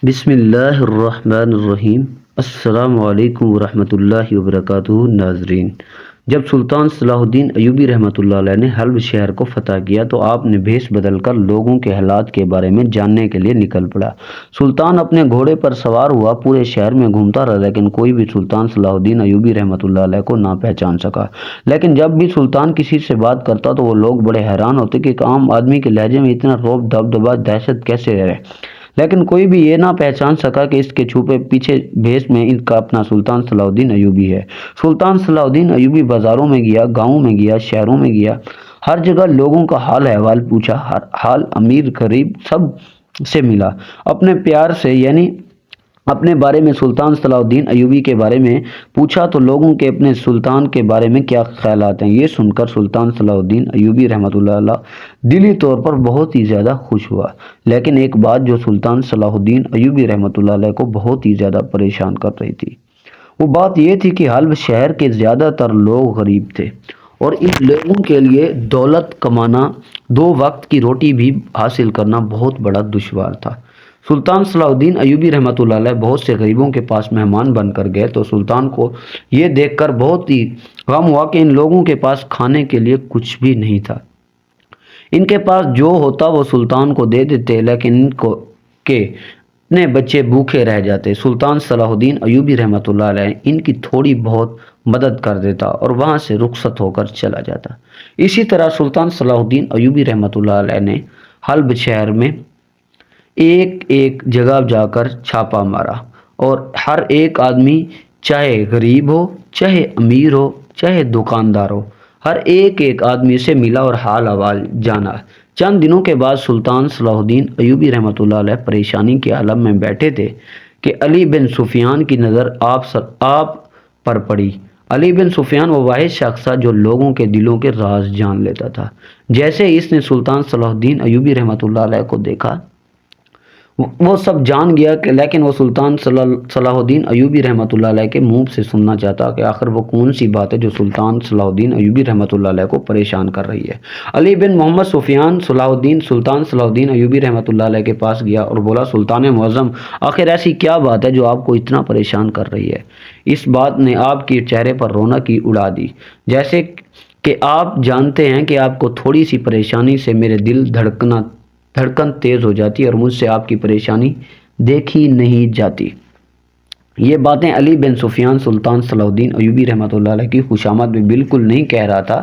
بسم اللہ الرحمن الرحیم۔ السلام علیکم ورحمۃ اللہ وبرکاتہ۔ ناظرین، جب سلطان صلاح الدین ایوبی رحمۃ اللہ علیہ نے حلب شہر کو فتح کیا تو آپ نے بھیس بدل کر لوگوں کے حالات کے بارے میں جاننے کے لیے نکل پڑا۔ سلطان اپنے گھوڑے پر سوار ہوا پورے شہر میں گھومتا رہا، لیکن کوئی بھی سلطان صلاح الدین ایوبی رحمۃ اللہ علیہ کو نہ پہچان سکا۔ لیکن جب بھی سلطان کسی سے بات کرتا تو وہ لوگ بڑے حیران ہوتے کہ ایک عام آدمی کے لہجے میں اتنا رعب، دبدبا، دہشت کیسے ہے، لیکن کوئی بھی یہ نہ پہچان سکا کہ اس کے چھپے پیچھے بھیس میں ان کا اپنا سلطان صلاح الدین ایوبی ہے۔ سلطان صلاح الدین ایوبی بازاروں میں گیا، گاؤں میں گیا، شہروں میں گیا، ہر جگہ لوگوں کا حال احوال پوچھا، ہر حال امیر غریب سب سے ملا، اپنے پیار سے یعنی اپنے بارے میں سلطان صلاح الدین ایوبی کے بارے میں پوچھا تو لوگوں کے اپنے سلطان کے بارے میں کیا خیالات ہیں، یہ سن کر سلطان صلاح الدین ایوبی رحمۃ اللہ علیہ دلی طور پر بہت ہی زیادہ خوش ہوا۔ لیکن ایک بات جو سلطان صلاح الدین ایوبی رحمۃ اللہ علیہ کو بہت ہی زیادہ پریشان کر رہی تھی، وہ بات یہ تھی کہ حلب شہر کے زیادہ تر لوگ غریب تھے اور ان لوگوں کے لیے دولت کمانا، دو وقت کی روٹی بھی حاصل کرنا بہت بڑا دشوار تھا۔ سلطان صلاح الدین ایوبی رحمۃ اللہ علیہ بہت سے غریبوں کے پاس مہمان بن کر گئے تو سلطان کو یہ دیکھ کر بہت ہی غم ہوا کہ ان لوگوں کے پاس کھانے کے لیے کچھ بھی نہیں تھا۔ ان کے پاس جو ہوتا وہ سلطان کو دے دیتے، لیکن ان کو کے اپنے بچے بھوکے رہ جاتے۔ سلطان صلاح الدین ایوبی رحمۃ اللہ علیہ ان کی تھوڑی بہت مدد کر دیتا اور وہاں سے رخصت ہو کر چلا جاتا۔ اسی طرح سلطان صلاح الدین ایوبی رحمۃ اللہ علیہ نے حلب شہر میں ایک ایک جگہ جا کر چھاپا مارا اور ہر ایک آدمی، چاہے غریب ہو، چاہے امیر ہو، چاہے دکاندار ہو، ہر ایک ایک آدمی سے ملا اور حال احوال جانا۔ چند دنوں کے بعد سلطان صلاح الدین ایوبی رحمۃ اللہ علیہ پریشانی کے عالم میں بیٹھے تھے کہ علی بن سفیان کی نظر آپ پر پڑی۔ علی بن سفیان وہ واحد شخص تھا جو لوگوں کے دلوں کے راز جان لیتا تھا۔ جیسے ہی اس نے سلطان صلاح الدین ایوبی رحمۃ اللہ علیہ کو دیکھا، وہ سب جان گیا کہ لیکن وہ سلطان صلاح الدین ایوبی رحمۃ اللہ علیہ کے منہ سے سننا چاہتا کہ آخر وہ کون سی بات ہے جو سلطان صلاح الدین ایوبی رحمۃ اللہ علیہ کو پریشان کر رہی ہے۔ علی بن محمد سفیان سلطان صلاح الدین ایوبی رحمۃ اللہ علیہ کے پاس گیا اور بولا، سلطان معظم، آخر ایسی کیا بات ہے جو آپ کو اتنا پریشان کر رہی ہے؟ اس بات نے آپ کے چہرے پر رونق ہی اڑا دی، جیسے کہ آپ جانتے ہیں کہ آپ کو تھوڑی سی پریشانی سے میرے دل دھڑکن تیز ہو جاتی اور مجھ سے آپ کی پریشانی دیکھی نہیں جاتی۔ یہ باتیں علی بن سفیان سلطان صلاح الدین ایوبی رحمۃ اللہ علیہ کی خوشامد میں بالکل نہیں کہہ رہا تھا،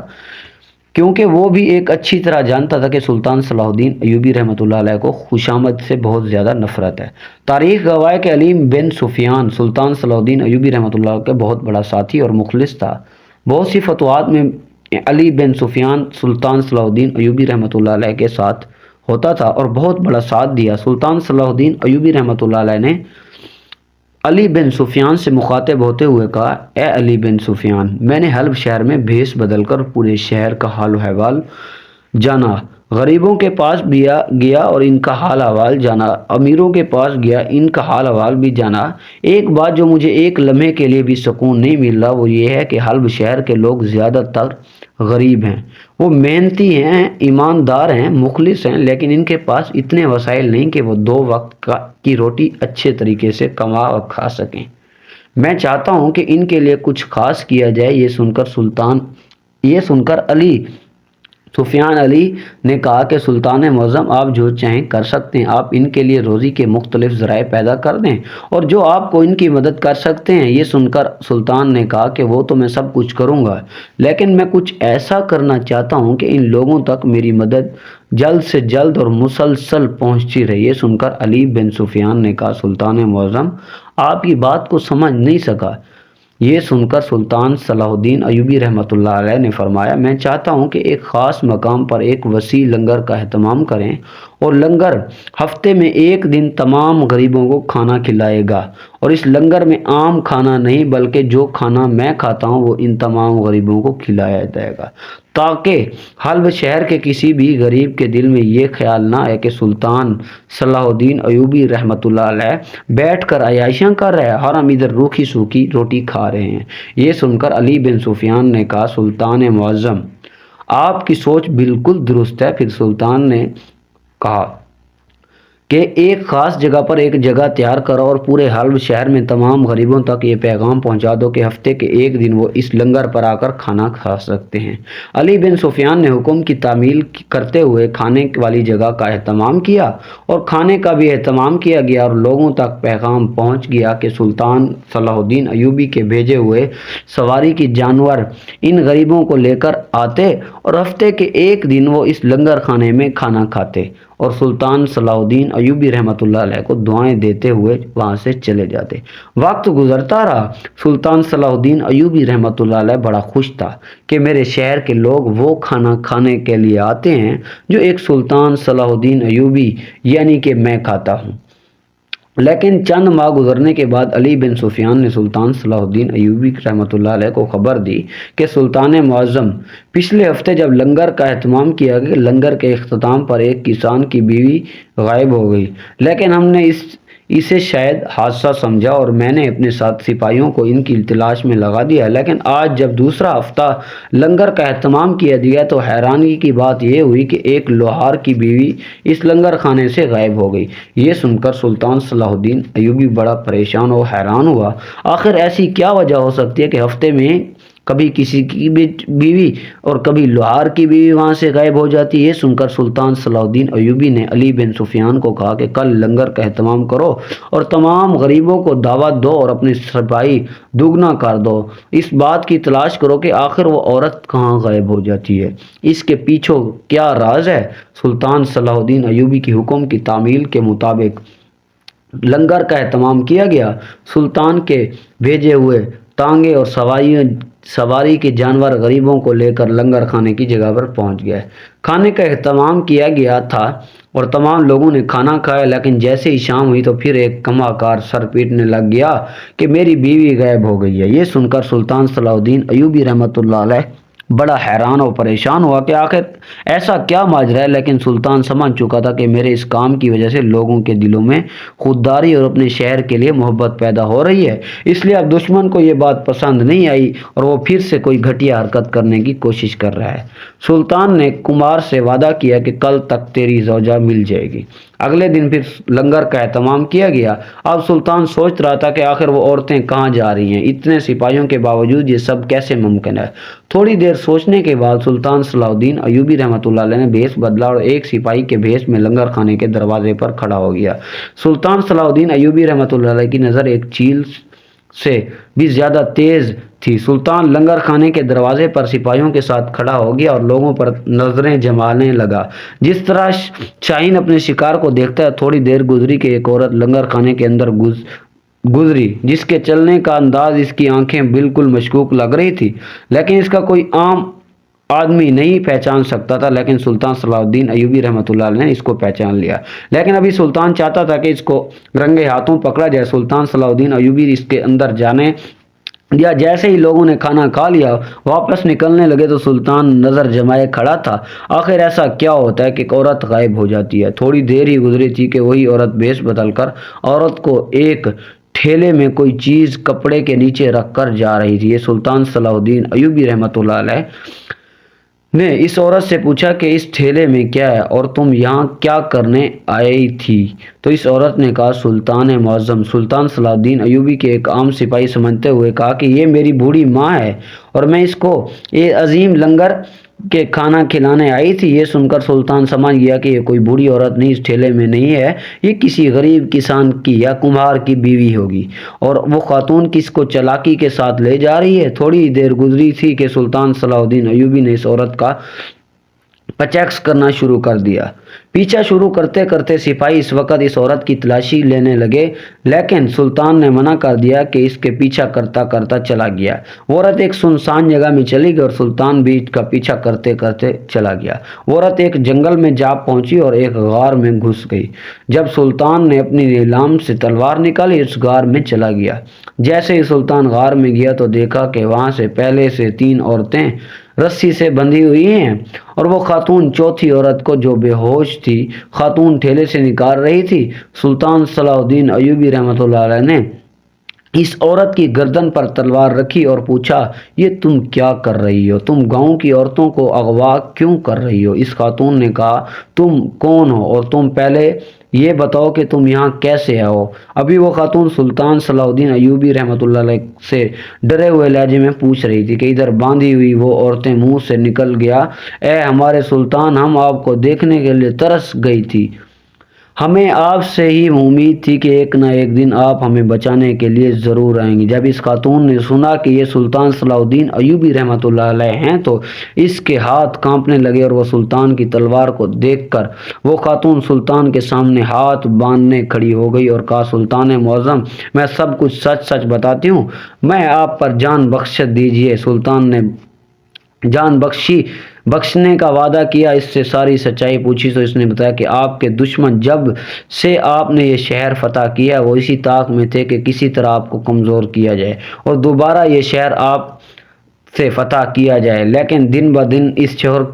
کیونکہ وہ بھی ایک اچھی طرح جانتا تھا کہ سلطان صلاح الدین ایوبی رحمۃ اللہ علیہ کو خوشامد سے بہت زیادہ نفرت ہے۔ تاریخ گواہ ہے کہ علی بن سفیان سلطان صلاح الدین ایوبی رحمۃ اللہ علیہ کا بہت بڑا ساتھی اور مخلص تھا۔ بہت سی فتوحات میں علی بن سفیان سلطان صلاح الدین ایوبی رحمۃ اللہ علیہ کے ساتھ ہوتا تھا اور بہت بڑا ساتھ دیا۔ سلطان صلاح الدین ایوبی رحمۃ اللہ علیہ نے علی بن سفیان سے مخاطب ہوتے ہوئے کہا، اے علی بن سفیان، میں نے حلب شہر میں بھیس بدل کر پورے شہر کا حال و احوال جانا، غریبوں کے پاس بھی گیا اور ان کا حال احوال جانا، امیروں کے پاس گیا، ان کا حال احوال بھی جانا۔ ایک بات جو مجھے ایک لمحے کے لیے بھی سکون نہیں مل رہا وہ یہ ہے کہ حلب شہر کے لوگ زیادہ تر غریب ہیں۔ وہ محنتی ہیں، ایماندار ہیں، مخلص ہیں، لیکن ان کے پاس اتنے وسائل نہیں کہ وہ دو وقت کی روٹی اچھے طریقے سے کما اور کھا سکیں۔ میں چاہتا ہوں کہ ان کے لیے کچھ خاص کیا جائے۔ یہ سن کر سفیان علی نے کہا کہ سلطان معظم، آپ جو چاہیں کر سکتے ہیں، آپ ان کے لیے روزی کے مختلف ذرائع پیدا کر دیں اور جو آپ کو ان کی مدد کر سکتے ہیں۔ یہ سن کر سلطان نے کہا کہ وہ تو میں سب کچھ کروں گا، لیکن میں کچھ ایسا کرنا چاہتا ہوں کہ ان لوگوں تک میری مدد جلد سے جلد اور مسلسل پہنچتی رہے۔ یہ سن کر علی بن سفیان نے کہا، سلطان معظم، آپ کی بات کو سمجھ نہیں سکا۔ یہ سن کر سلطان صلاح الدین ایوبی رحمۃ اللہ علیہ نے فرمایا، میں چاہتا ہوں کہ ایک خاص مقام پر ایک وسیع لنگر کا اہتمام کریں اور لنگر ہفتے میں ایک دن تمام غریبوں کو کھانا کھلائے گا، اور اس لنگر میں عام کھانا نہیں بلکہ جو کھانا میں کھاتا ہوں وہ ان تمام غریبوں کو کھلایا جائے گا، تاکہ حلب شہر کے کسی بھی غریب کے دل میں یہ خیال نہ آئے کہ سلطان صلاح الدین ایوبی رحمۃ اللہ علیہ بیٹھ کر عیاشیاں کر رہے ہیں اور ہم ادھر روکھی سوکھی روٹی کھا رہے ہیں۔ یہ سن کر علی بن سفیان نے کہا، سلطان معظم، آپ کی سوچ بالکل درست ہے۔ پھر سلطان نے کہا، کہ ایک خاص جگہ پر ایک جگہ تیار کرو اور پورے حلب شہر میں تمام غریبوں تک یہ پیغام پہنچا دو کہ ہفتے کے ایک دن وہ اس لنگر پر آ کر کھانا کھا سکتے ہیں۔ علی بن سفیان نے حکم کی تعمیل کرتے ہوئے کھانے والی جگہ کا اہتمام کیا اور کھانے کا بھی اہتمام کیا گیا، اور لوگوں تک پیغام پہنچ گیا کہ سلطان صلاح الدین ایوبی کے بھیجے ہوئے سواری کی جانور ان غریبوں کو لے کر آتے اور ہفتے کے ایک دن وہ اس لنگر خانے میں کھانا کھاتے اور سلطان صلاح الدین ایوبی رحمۃ اللہ علیہ کو دعائیں دیتے ہوئے وہاں سے چلے جاتے۔ وقت گزرتا رہا، سلطان صلاح الدین ایوبی رحمۃ اللہ علیہ بڑا خوش تھا کہ میرے شہر کے لوگ وہ کھانا کھانے کے لیے آتے ہیں جو ایک سلطان صلاح الدین ایوبی یعنی کہ میں کھاتا ہوں۔ لیکن چند ماہ گزرنے کے بعد علی بن سفیان نے سلطان صلاح الدین ایوبی رحمۃ اللہ علیہ کو خبر دی کہ سلطان معظم، پچھلے ہفتے جب لنگر کا اہتمام کیا گیا، لنگر کے اختتام پر ایک کسان کی بیوی غائب ہو گئی، لیکن ہم نے اسے شاید حادثہ سمجھا اور میں نے اپنے ساتھ سپاہیوں کو ان کی تلاش میں لگا دیا۔ لیکن آج جب دوسرا ہفتہ لنگر کا اہتمام کیا گیا تو حیرانی کی بات یہ ہوئی کہ ایک لوہار کی بیوی اس لنگر خانے سے غائب ہو گئی۔ یہ سن کر سلطان صلاح الدین ایوبی بڑا پریشان اور حیران ہوا۔ آخر ایسی کیا وجہ ہو سکتی ہے کہ ہفتے میں کبھی کسی کی بیوی اور کبھی لوہار کی بیوی وہاں سے غائب ہو جاتی ہے؟ یہ سن کر سلطان صلاح الدین ایوبی نے علی بن سفیان کو کہا کہ کل لنگر کا اہتمام کرو اور تمام غریبوں کو دعوت دو اور اپنے سپاہی دگنا کر دو۔ اس بات کی تلاش کرو کہ آخر وہ عورت کہاں غائب ہو جاتی ہے، اس کے پیچھے کیا راز ہے۔ سلطان صلاح الدین ایوبی کی حکم کی تعمیل کے مطابق لنگر کا اہتمام کیا گیا۔ سلطان کے بھیجے ہوئے تانگے اور سواری کے جانور غریبوں کو لے کر لنگر کھانے کی جگہ پر پہنچ گئے۔ کھانے کا اہتمام کیا گیا تھا اور تمام لوگوں نے کھانا کھایا، لیکن جیسے ہی شام ہوئی تو پھر ایک کماکار سر پیٹنے لگ گیا کہ میری بیوی غائب ہو گئی ہے۔ یہ سن کر سلطان صلاح الدین ایوبی رحمۃ اللہ علیہ بڑا حیران اور پریشان ہوا کہ آخر ایسا کیا ماجرا ہے، لیکن سلطان سمجھ چکا تھا کہ میرے اس کام کی وجہ سے لوگوں کے دلوں میں خودداری اور اپنے شہر کے لیے محبت پیدا ہو رہی ہے، اس لیے اب دشمن کو یہ بات پسند نہیں آئی اور وہ پھر سے کوئی گھٹیا حرکت کرنے کی کوشش کر رہا ہے۔ سلطان نے کمار سے وعدہ کیا کہ کل تک تیری زوجہ مل جائے گی۔ اگلے دن پھر لنگر کا اہتمام کیا گیا۔ اب سلطان سوچ رہا تھا کہ آخر وہ عورتیں کہاں جا رہی ہیں، اتنے سپاہیوں کے باوجود یہ سب کیسے ممکن ہے۔ تھوڑی دیر سوچنے کے بعد سلطان صلاح الدین ایوبی رحمۃ اللہ علیہ نے بھیس بدلا اور ایک سپاہی کے بھیس میں لنگر خانے کے دروازے پر کھڑا ہو گیا۔ سلطان صلاح الدین ایوبی رحمۃ اللہ علیہ کی نظر ایک چیل سے بھی زیادہ تیز تھی۔ سلطان لنگر خانے کے دروازے پر سپاہیوں کے ساتھ کھڑا ہو گیا اور لوگوں پر نظریں جمانے لگا جس طرح شاہین اپنے شکار کو دیکھتا ہے۔ تھوڑی دیر گزری کہ ایک عورت لنگر خانے کے اندر گزری جس کے چلنے کا انداز اس کی آنکھیں بالکل مشکوک لگ رہی تھی، لیکن اس کا کوئی عام آدمی نہیں پہچان سکتا تھا، لیکن سلطان صلاح الدین ایوبی رحمۃ اللہ علیہ نے اس کو پہچان لیا۔ لیکن ابھی سلطان چاہتا تھا کہ اس کو رنگے ہاتھوں پکڑا جائے۔ سلطان صلاح الدین ایوبی اس کے اندر جانے یا جیسے ہی لوگوں نے کھانا کھا لیا واپس نکلنے لگے تو سلطان نظر جمائے کھڑا تھا۔ آخر ایسا کیا ہوتا ہے کہ ایک عورت غائب ہو جاتی ہے؟ تھوڑی دیر ہی گزری تھی کہ وہی عورت بھیس بدل کر عورت کو ایک ٹھیلے میں کوئی چیز کپڑے کے نیچے رکھ کر جا رہی تھی۔ یہ سلطان صلاح الدین ایوبی رحمۃ اللہ علیہ نے اس عورت سے پوچھا کہ اس ٹھیلے میں کیا ہے اور تم یہاں کیا کرنے آئی تھی؟ تو اس عورت نے کہا، سلطان معظم، سلطان صلاح الدین ایوبی کے ایک عام سپاہی سمجھتے ہوئے کہا کہ یہ میری بوڑھی ماں ہے اور میں اس کو یہ عظیم لنگر کے کھانا کھلانے آئی تھی۔ یہ سن کر سلطان سمجھ گیا کہ یہ کوئی بوڑھی عورت نہیں اس ٹھیلے میں نہیں ہے، یہ کسی غریب کسان کی یا کمہار کی بیوی ہوگی اور وہ خاتون کس کو چالاکی کے ساتھ لے جا رہی ہے۔ تھوڑی دیر گزری تھی کہ سلطان صلاح الدین ایوبی نے اس عورت کا پچیکس کرنا شروع کر دیا۔ پیچھا شروع کرتے کرتے سپاہی اس وقت اس عورت کی تلاشی لینے لگے، لیکن سلطان نے منع کر دیا کہ اس کے پیچھا کرتا کرتا چلا گیا۔ وہ عورت ایک سنسان جگہ میں چلی گئی اور سلطان بھی اس کا پیچھا کرتے کرتے چلا گیا۔ وہ عورت ایک جنگل میں جا پہنچی اور ایک غار میں گھس گئی۔ جب سلطان نے اپنی نیلام سے تلوار نکالی اس غار میں چلا گیا۔ جیسے ہی سلطان غار میں گیا تو دیکھا کہ وہاں سے پہلے سے 3 عورتیں رسی سے بندھی ہوئی ہیں اور وہ خاتون چوتھی عورت کو جو بے ہوش تھی خاتون ٹھیلے سے نکال رہی تھی۔ سلطان صلاح الدین ایوبی رحمۃ اللہ علیہ نے اس عورت کی گردن پر تلوار رکھی اور پوچھا، یہ تم کیا کر رہی ہو؟ تم گاؤں کی عورتوں کو اغوا کیوں کر رہی ہو؟ اس خاتون نے کہا، تم کون ہو اور تم پہلے یہ بتاؤ کہ تم یہاں کیسے آؤ؟ ابھی وہ خاتون سلطان صلاح الدین ایوبی رحمۃ اللہ علیہ سے ڈرے ہوئے لہجے میں پوچھ رہی تھی کہ ادھر باندھی ہوئی وہ عورتیں منہ سے نکل گیا، اے ہمارے سلطان، ہم آپ کو دیکھنے کے لیے ترس گئی تھی، ہمیں آپ سے ہی امید تھی کہ ایک نہ ایک دن آپ ہمیں بچانے کے لیے ضرور آئیں گے۔ جب اس خاتون نے سنا کہ یہ سلطان صلاح الدین ایوبی رحمۃ اللہ علیہ ہیں تو اس کے ہاتھ کانپنے لگے اور وہ سلطان کی تلوار کو دیکھ کر وہ خاتون سلطان کے سامنے ہاتھ باندھنے کھڑی ہو گئی اور کہا، سلطان معظم، میں سب کچھ سچ سچ بتاتی ہوں، میں آپ پر جان بخش دیجیے۔ سلطان نے جان بخشنے کا وعدہ کیا۔ اس سے ساری سچائی پوچھی تو اس نے بتایا کہ آپ کے دشمن جب سے آپ نے یہ شہر فتح کیا وہ اسی طاق میں تھے کہ کسی طرح آپ کو کمزور کیا جائے اور دوبارہ یہ شہر آپ سے فتح کیا جائے، لیکن دن بدن اس شہرت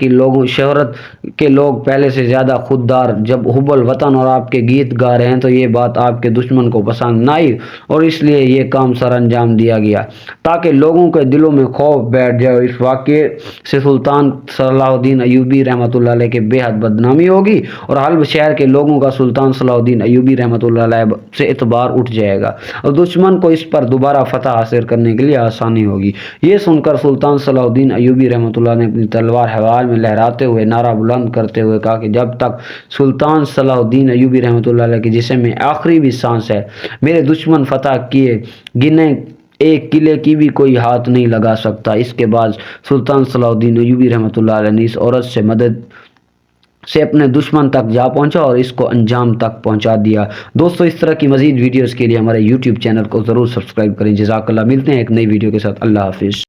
کے لوگ پہلے سے زیادہ خوددار، جب حب الوطن اور آپ کے گیت گا رہے ہیں تو یہ بات آپ کے دشمن کو پسند نہ آئی اور اس لیے یہ کام سر انجام دیا گیا تاکہ لوگوں کے دلوں میں خوف بیٹھ جائے، اور اس واقعے سے سلطان صلاح الدین ایوبی رحمۃ اللہ علیہ کے بے حد بدنامی ہوگی اور حلب شہر کے لوگوں کا سلطان صلاح الدین ایوبی رحمۃ اللہ علیہ سے اعتبار اٹھ جائے گا اور دشمن کو اس پر دوبارہ فتح حاصل کرنے کے لیے آسانی ہوگی۔ یہ سن کر سلطان صلاح الدین ایوبی رحمۃ اللہ نے اپنی تلوار ہوا میں لہراتے ہوئے نعرہ بلند کرتے ہوئے کہا کہ جب تک سلطان صلاح الدین ایوبی رحمۃ اللہ علیہ کے جسم میں آخری بھی سانس ہے، میرے دشمن فتح کیے گنے ایک قلعے کی بھی کوئی ہاتھ نہیں لگا سکتا۔ اس کے بعد سلطان صلاح الدین ایوبی رحمۃ اللہ علیہ نے اس عورت سے مدد سے اپنے دشمن تک جا پہنچا اور اس کو انجام تک پہنچا دیا۔ دوستو، اس طرح کی مزید ویڈیوز کے لیے ہمارے یوٹیوب چینل کو ضرور سبسکرائب کریں۔ جزاک اللہ، ملتے ہیں ایک نئی ویڈیو کے ساتھ، اللہ حافظ۔